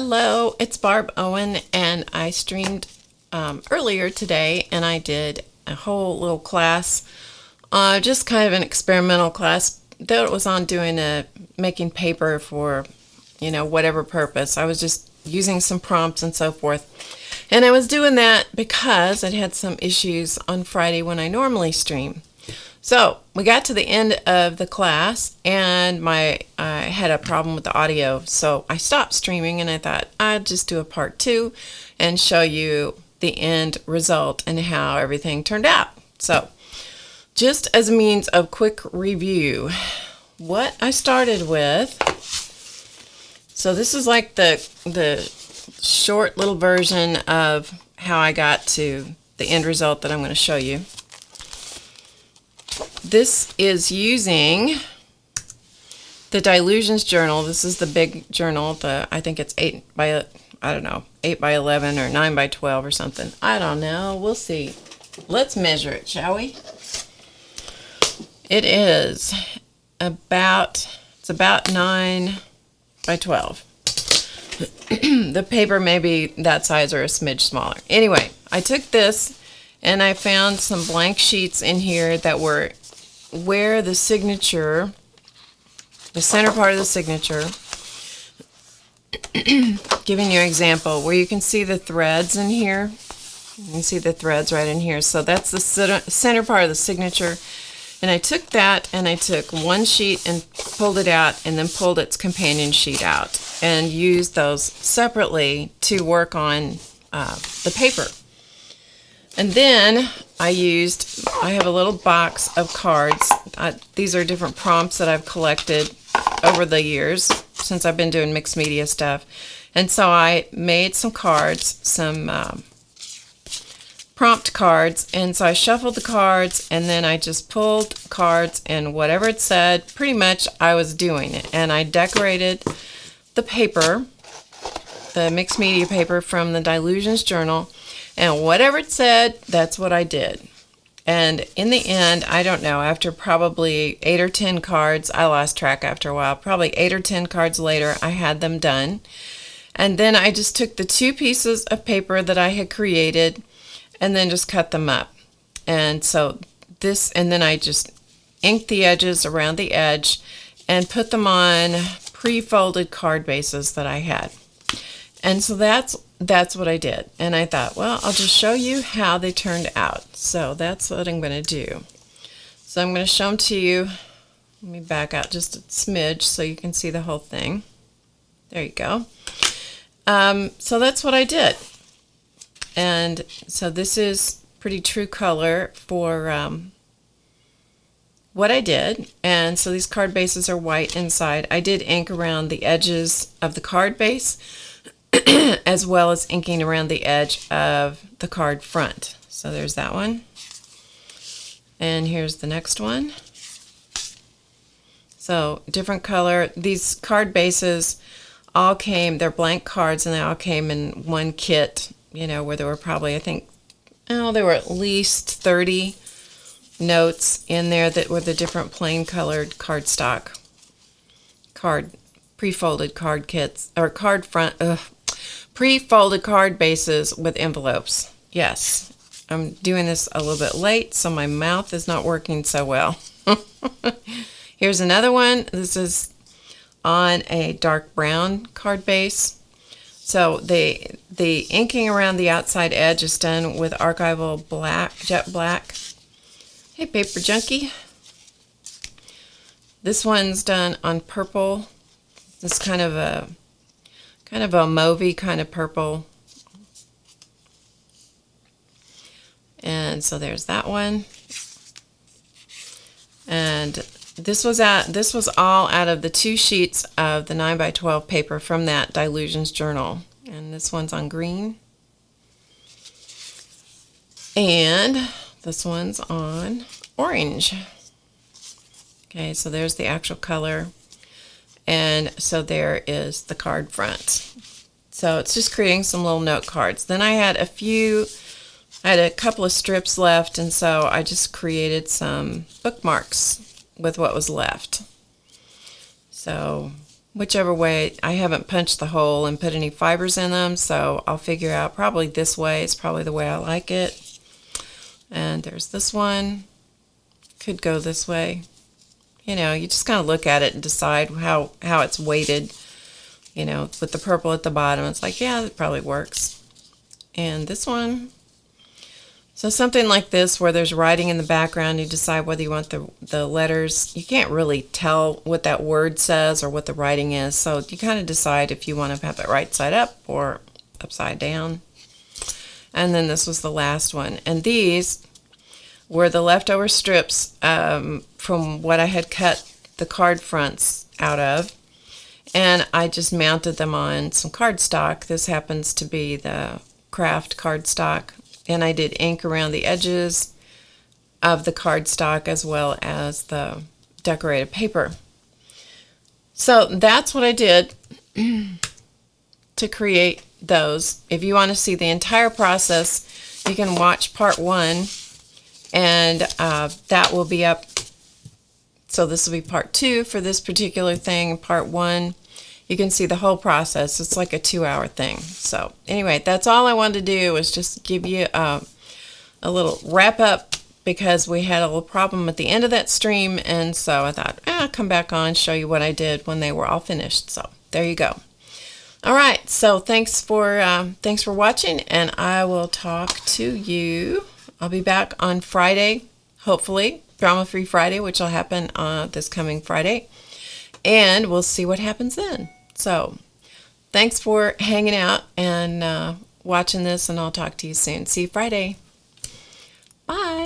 Hello, it's Barb Owen, and I streamed earlier today, and I did a whole little class, just kind of an experimental class that it was on making paper for, whatever purpose. I was just using some prompts and so forth, and I was doing that because I had some issues on Friday when I normally stream. So we got to the end of the class, and I had a problem with the audio, so I stopped streaming, and I thought I'd just do a part 2 and show you the end result and how everything turned out. So just as a means of quick review, what I started with, so this is like the short little version of how I got to the end result that I'm going to show you. This is using the Dilutions journal. This is the big journal. I think it's 8 by 11 or 9 by 12 or something. I don't know. We'll see. Let's measure it, shall we? It's about 9 by 12. The paper may be that size or a smidge smaller. Anyway, I took this and I found some blank sheets in here that were where the signature, the center part of the signature, giving you an example, where you can see the threads in here. You can see the threads right in here. So that's the center part of the signature. And I took that and I took one sheet and pulled it out and then pulled its companion sheet out and used those separately to work on the paper. And then I have a little box of cards. These are different prompts that I've collected over the years since I've been doing mixed media stuff. And so I made some cards, some prompt cards. And so I shuffled the cards and then I just pulled cards, and whatever it said, pretty much I was doing it. And I decorated the paper, the mixed media paper from the Dilutions journal. And whatever it said, that's what I did. And in the end, I don't know, after probably 8 or 10 cards, I lost track after a while, probably 8 or 10 cards later, I had them done. And then I just took the 2 pieces of paper that I had created and then just cut them up. And so and then I just inked the edges around the edge and put them on pre-folded card bases that I had. And so that's what I did. And I thought, well, I'll just show you how they turned out. So that's what I'm going to do. So I'm going to show them to you. Let me back out just a smidge so you can see the whole thing. There you go. So that's what I did. And so this is pretty true color for what I did. And so these card bases are white inside. I did ink around the edges of the card base, as well as inking around the edge of the card front. So there's that one. And here's the next one. So different color. These card bases they're blank cards, and they all came in one kit, where there were probably, I think, there were at least 30 notes in there that were the different plain colored cardstock pre-folded card kits, or pre-folded card bases with envelopes. Yes, I'm doing this a little bit late, so my mouth is not working so well. Here's another one. This is on a dark brown card base. So the inking around the outside edge is done with archival black, jet black. Hey, paper junkie. This one's done on purple. This kind of a mauvey kind of purple. And so there's that one. And this was all out of the 2 sheets of the 9 by 12 paper from that Dilutions journal. And this one's on green. And this one's on orange. Okay, so there's the actual color. And so there is the card front. So it's just creating some little note cards. Then I had a couple of strips left, and so I just created some bookmarks with what was left. So whichever way. I haven't punched the hole and put any fibers in them, so I'll figure out probably this way. It's probably the way I like it. And there's this one. Could go this way. You know, you just kind of look at it and decide how it's weighted. You know, with the purple at the bottom, it's like, yeah, it probably works. And this one, so something like this where there's writing in the background, you decide whether you want the letters. You can't really tell what that word says or what the writing is, so you kind of decide if you want to have it right side up or upside down. And then this was the last one. And these were the leftover strips from what I had cut the card fronts out of. And I just mounted them on some cardstock. This happens to be the craft cardstock. And I did ink around the edges of the cardstock as well as the decorated paper. So that's what I did to create those. If you want to see the entire process, you can watch part 1, and that will be up. So this will be part 2 for this particular thing. Part 1, you can see the whole process. It's like a 2-hour thing. So anyway, that's all I wanted to do, was just give you a little wrap up, because we had a little problem at the end of that stream, and so I thought, I'll come back on, show you what I did when they were all finished. So there you go. All right, so thanks for watching, and I will talk to you. I'll be back on Friday, hopefully, Drama-Free Friday, which will happen this coming Friday, and we'll see what happens then. So thanks for hanging out and watching this, and I'll talk to you soon. See you Friday. Bye.